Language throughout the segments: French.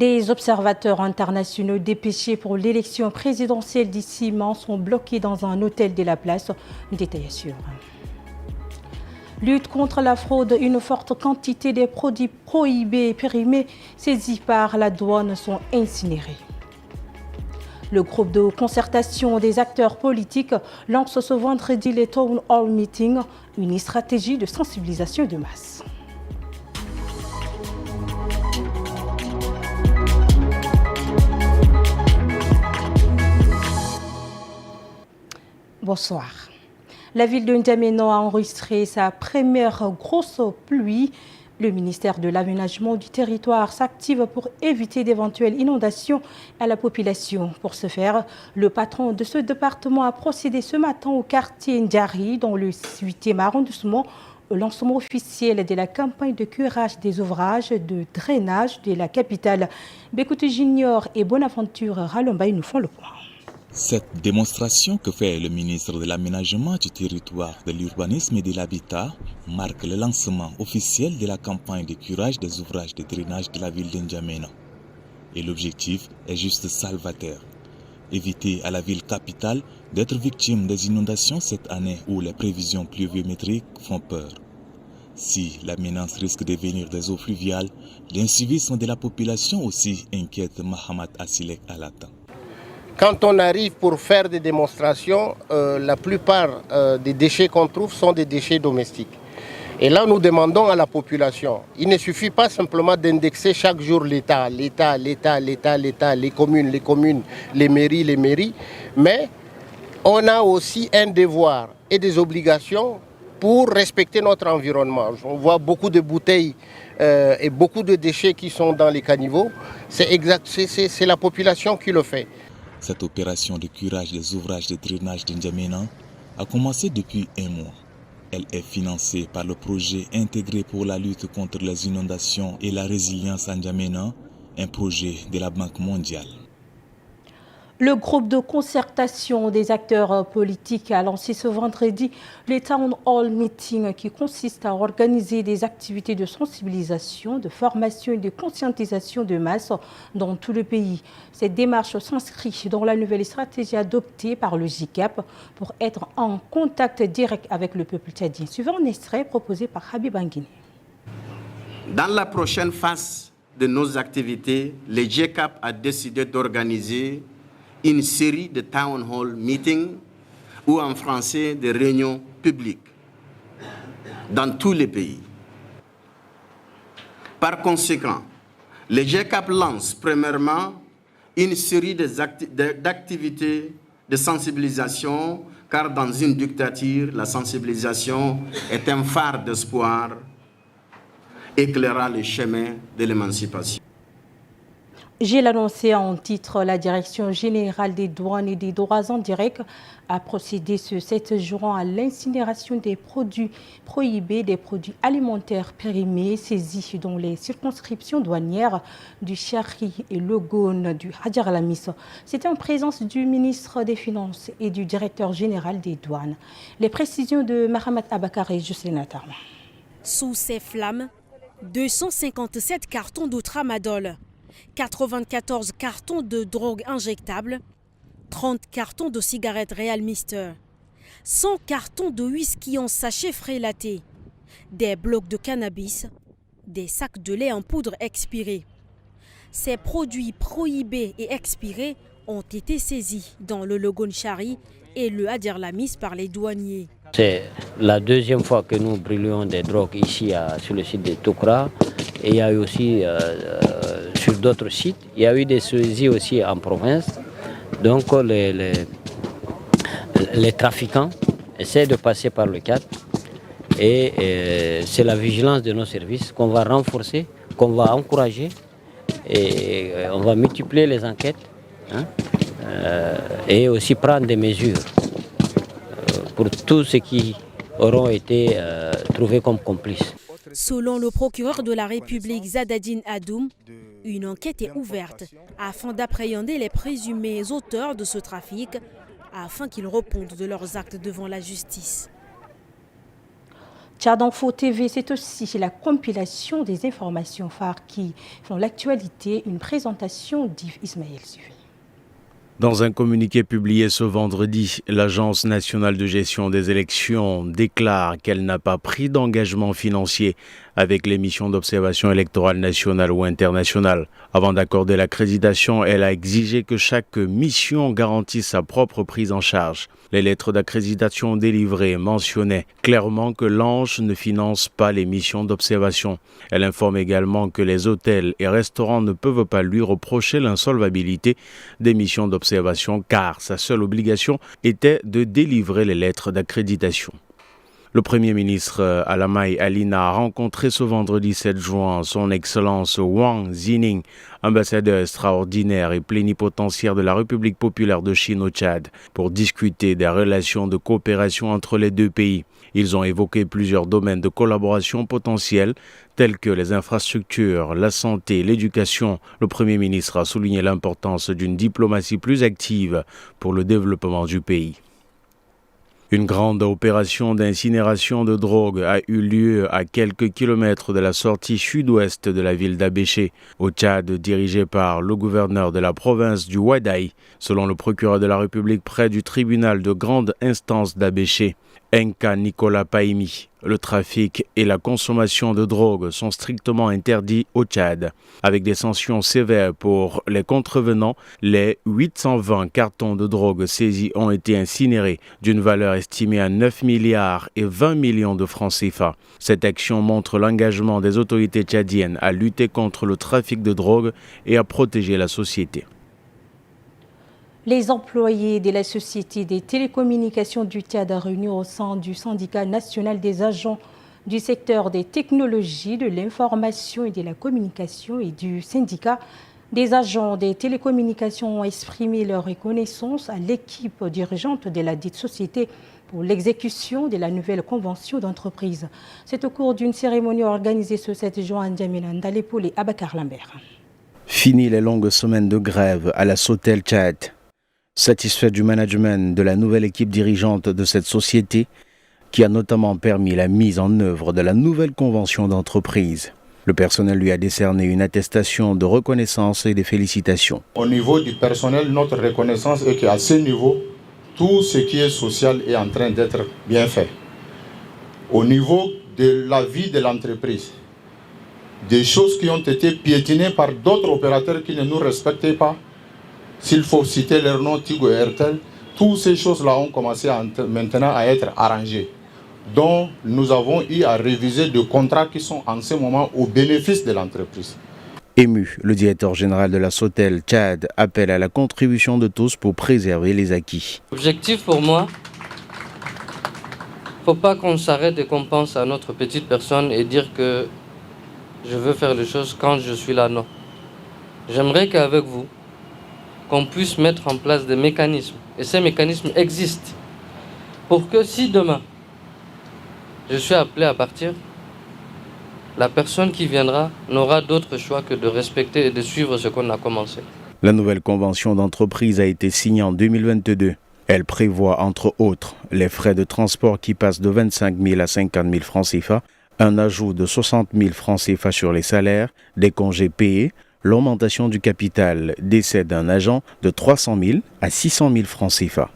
Des observateurs internationaux dépêchés pour l'élection présidentielle d'ici dimanche sont bloqués dans un hôtel de la place. Détail sûr. Lutte contre la fraude, une forte quantité des produits prohibés et périmés saisis par la douane sont incinérés. Le groupe de concertation des acteurs politiques lance ce vendredi les Town Hall Meetings, une stratégie de sensibilisation de masse. Bonsoir. La ville de N'Djamena a enregistré sa première grosse pluie. Le ministère de l'Aménagement du territoire s'active pour éviter d'éventuelles inondations à la population. Pour ce faire, le patron de ce département a procédé ce matin au quartier Ndjari, dans le 8e arrondissement, au lancement officiel de la campagne de curage des ouvrages de drainage de la capitale. Bécouté Junior et Bonaventure Ralombaï nous font le point. Cette démonstration que fait le ministre de l'Aménagement du territoire, de l'urbanisme et de l'habitat marque le lancement officiel de la campagne de curage des ouvrages de drainage de la ville de N'Djamena. Et l'objectif est juste salvateur. Éviter à la ville capitale d'être victime des inondations cette année où les prévisions pluviométriques font peur. Si la menace risque de venir des eaux fluviales, l'incivisme de la population aussi inquiète Mahamat Asilek Alata. Quand on arrive pour faire des démonstrations, la plupart des déchets qu'on trouve sont des déchets domestiques. Et là, nous demandons à la population, il ne suffit pas simplement d'indexer chaque jour l'État, les communes, les mairies, mais on a aussi un devoir et des obligations pour respecter notre environnement. On voit beaucoup de bouteilles et beaucoup de déchets qui sont dans les caniveaux. C'est la population qui le fait. Cette opération de curage des ouvrages de drainage de N'Djamena a commencé depuis un mois. Elle est financée par le projet intégré pour la lutte contre les inondations et la résilience à N'Djamena, un projet de la Banque mondiale. Le groupe de concertation des acteurs politiques a lancé ce vendredi les Town Hall Meetings qui consistent à organiser des activités de sensibilisation, de formation et de conscientisation de masse dans tout le pays. Cette démarche s'inscrit dans la nouvelle stratégie adoptée par le JICAP pour être en contact direct avec le peuple tchadien. Suivant un extrait proposé par Habib Anguine. Dans la prochaine phase de nos activités, le JICAP a décidé d'organiser une série de town hall meetings ou en français des réunions publiques dans tous les pays. Par conséquent, le GCAP lance premièrement une série d'activités de sensibilisation, car dans une dictature, la sensibilisation est un phare d'espoir éclairant le chemin de l'émancipation. J'ai l'annoncé en titre, la Direction générale des douanes et des droits indirects a procédé ce 7 juin à l'incinération des produits prohibés, des produits alimentaires périmés saisis dans les circonscriptions douanières du Chari et Logone du Hadjar Lamis. C'était en présence du ministre des Finances et du directeur général des douanes. Les précisions de Mahamat Abakar et Jocelyne Tarma. Sous ces flammes, 257 cartons de tramadol, 94 cartons de drogue injectable, 30 cartons de cigarettes Real Mister, 100 cartons de whisky en sachet frélaté, des blocs de cannabis, des sacs de lait en poudre expirés. Ces produits prohibés et expirés ont été saisis dans le Logone Chari et le Hadjar Lamis par les douaniers. C'est la deuxième fois que nous brûlons des drogues ici sur le site de Toukra. Et il y a eu aussi sur d'autres sites, il y a eu des saisies aussi en province. Donc les trafiquants essaient de passer par le cadre. Et c'est la vigilance de nos services qu'on va renforcer, qu'on va encourager. Et on va multiplier les enquêtes et aussi prendre des mesures pour tous ceux qui auront été trouvés comme complices. Selon le procureur de la République Zadadine Adoum, une enquête est ouverte afin d'appréhender les présumés auteurs de ce trafic afin qu'ils répondent de leurs actes devant la justice. Tchad Info TV, c'est aussi la compilation des informations phares qui font l'actualité. Une présentation d'Yves Ismaël suivie. Dans un communiqué publié ce vendredi, l'Agence nationale de gestion des élections déclare qu'elle n'a pas pris d'engagement financier avec les missions d'observation électorale nationale ou internationale. Avant d'accorder l'accréditation, elle a exigé que chaque mission garantisse sa propre prise en charge. Les lettres d'accréditation délivrées mentionnaient clairement que l'ANCHE ne finance pas les missions d'observation. Elle informe également que les hôtels et restaurants ne peuvent pas lui reprocher l'insolvabilité des missions d'observation car sa seule obligation était de délivrer les lettres d'accréditation. Le Premier ministre Alamai Alina a rencontré ce vendredi 7 juin son Excellence Wang Zining, ambassadeur extraordinaire et plénipotentiaire de la République populaire de Chine au Tchad, pour discuter des relations de coopération entre les deux pays. Ils ont évoqué plusieurs domaines de collaboration potentiels, tels que les infrastructures, la santé, l'éducation. Le Premier ministre a souligné l'importance d'une diplomatie plus active pour le développement du pays. Une grande opération d'incinération de drogue a eu lieu à quelques kilomètres de la sortie sud-ouest de la ville d'Abéché, au Tchad, dirigée par le gouverneur de la province du Ouaddaï, selon le procureur de la République près du tribunal de grande instance d'Abéché. Enka Nicolas Paimi, le trafic et la consommation de drogue sont strictement interdits au Tchad. Avec des sanctions sévères pour les contrevenants, les 820 cartons de drogue saisis ont été incinérés d'une valeur estimée à 9 milliards et 20 millions de francs CFA. Cette action montre l'engagement des autorités tchadiennes à lutter contre le trafic de drogue et à protéger la société. Les employés de la Société des télécommunications du Tchad réunis au sein du syndicat national des agents du secteur des technologies, de l'information et de la communication et du syndicat des agents des télécommunications ont exprimé leur reconnaissance à l'équipe dirigeante de la dite société pour l'exécution de la nouvelle convention d'entreprise. C'est au cours d'une cérémonie organisée ce 7 juin à N'Djamena Ndalepoul et Abakar Lambert. Fini les longues semaines de grève à la Sotel Tchad. Satisfait du management de la nouvelle équipe dirigeante de cette société, qui a notamment permis la mise en œuvre de la nouvelle convention d'entreprise. Le personnel lui a décerné une attestation de reconnaissance et de félicitations. Au niveau du personnel, notre reconnaissance est qu'à ce niveau, tout ce qui est social est en train d'être bien fait. Au niveau de la vie de l'entreprise, des choses qui ont été piétinées par d'autres opérateurs qui ne nous respectaient pas, s'il faut citer leur nom, Tigo et Airtel, toutes ces choses-là ont commencé maintenant à être arrangées. Donc nous avons eu à réviser des contrats qui sont en ce moment au bénéfice de l'entreprise. Ému, le directeur général de la Sotel Tchad appelle à la contribution de tous pour préserver les acquis. L'objectif pour moi, il ne faut pas qu'on s'arrête et qu'on pense à notre petite personne et dire que je veux faire les choses quand je suis là, non. J'aimerais qu'avec vous, qu'on puisse mettre en place des mécanismes, et ces mécanismes existent, pour que si demain, je suis appelé à partir, la personne qui viendra n'aura d'autre choix que de respecter et de suivre ce qu'on a commencé. La nouvelle convention d'entreprise a été signée en 2022. Elle prévoit, entre autres, les frais de transport qui passent de 25 000 à 50 000 francs CFA, un ajout de 60 000 francs CFA sur les salaires, des congés payés, l'augmentation du capital décès d'un agent de 300 000 à 600 000 francs CFA.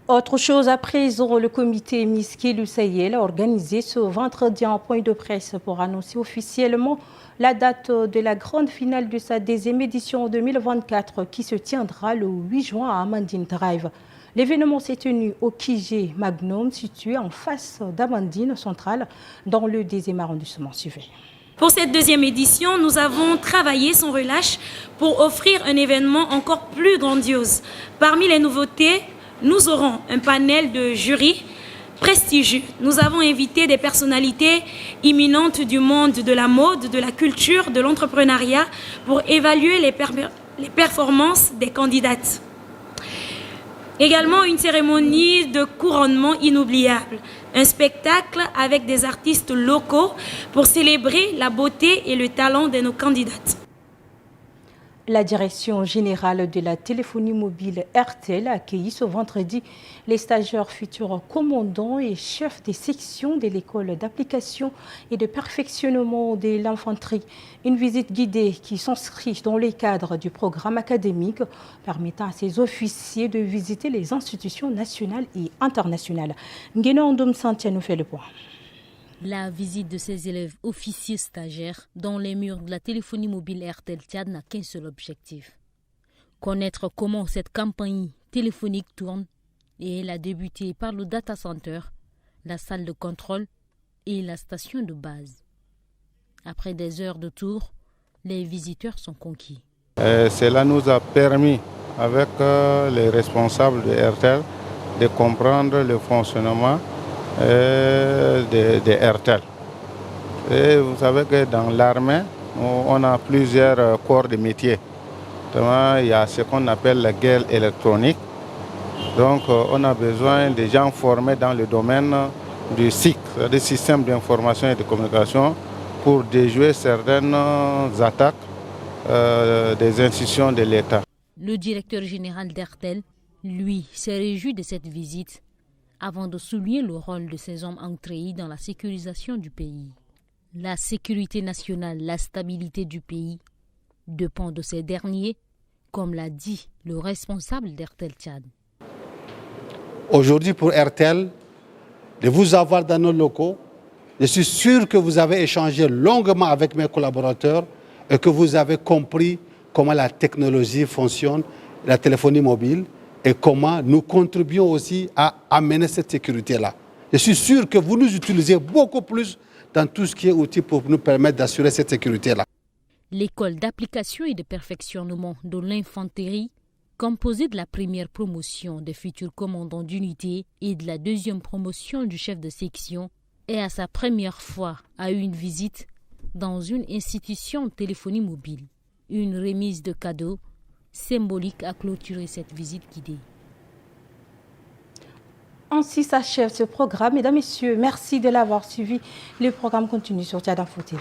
Autre chose à présent, le comité Miskilou Sahel a organisé ce vendredi un point de presse pour annoncer officiellement la date de la grande finale de sa 10e édition 2024 qui se tiendra le 8 juin à Amandine Drive. L'événement s'est tenu au Kijé Magnum, situé en face d'Amandine Centrale, dans le 10e arrondissement. Suivez. Pour cette 2e édition, nous avons travaillé sans relâche pour offrir un événement encore plus grandiose. Parmi les nouveautés, nous aurons un panel de jury prestigieux. Nous avons invité des personnalités imminentes du monde de la mode, de la culture, de l'entrepreneuriat pour évaluer les performances des candidates. Également une cérémonie de couronnement inoubliable, un spectacle avec des artistes locaux pour célébrer la beauté et le talent de nos candidates. La direction générale de la téléphonie mobile RTL a accueilli ce vendredi les stagiaires futurs commandants et chefs des sections de l'école d'application et de perfectionnement de l'infanterie. Une visite guidée qui s'inscrit dans les cadres du programme académique permettant à ces officiers de visiter les institutions nationales et internationales. Ngueno Andoum Santia nous fait le point. La visite de ces élèves officiers stagiaires dans les murs de la téléphonie mobile RTL Tchad n'a qu'un seul objectif. Connaître comment cette campagne téléphonique tourne et elle a débuté par le data center, la salle de contrôle et la station de base. Après des heures de tour, les visiteurs sont conquis. Cela nous a permis, avec les responsables de RTL, de comprendre le fonctionnement de RTL. Et vous savez que dans l'armée, on a plusieurs corps de métier. Il y a ce qu'on appelle la guerre électronique. Donc on a besoin de gens formés dans le domaine du SIC, des systèmes d'information et de communication, pour déjouer certaines attaques des institutions de l'État. Le directeur général d'RTL, lui, s'est réjoui de cette visite avant de souligner le rôle de ces hommes entrés dans la sécurisation du pays. La sécurité nationale, la stabilité du pays dépend de ces derniers, comme l'a dit le responsable d'RTL Tchad. Aujourd'hui, pour RTL, de vous avoir dans nos locaux, je suis sûr que vous avez échangé longuement avec mes collaborateurs et que vous avez compris comment la technologie fonctionne, la téléphonie mobile, et comment nous contribuons aussi à amener cette sécurité-là. Je suis sûr que vous nous utilisez beaucoup plus dans tout ce qui est outil pour nous permettre d'assurer cette sécurité-là. L'école d'application et de perfectionnement de l'infanterie, composée de la première promotion des futurs commandants d'unité et de la deuxième promotion du chef de section, est à sa première fois à une visite dans une institution de téléphonie mobile. Une remise de cadeaux symbolique a clôturé cette visite guidée. Ainsi s'achève ce programme. Mesdames, Messieurs, merci de l'avoir suivi. Le programme continue sur Tchad Info TV.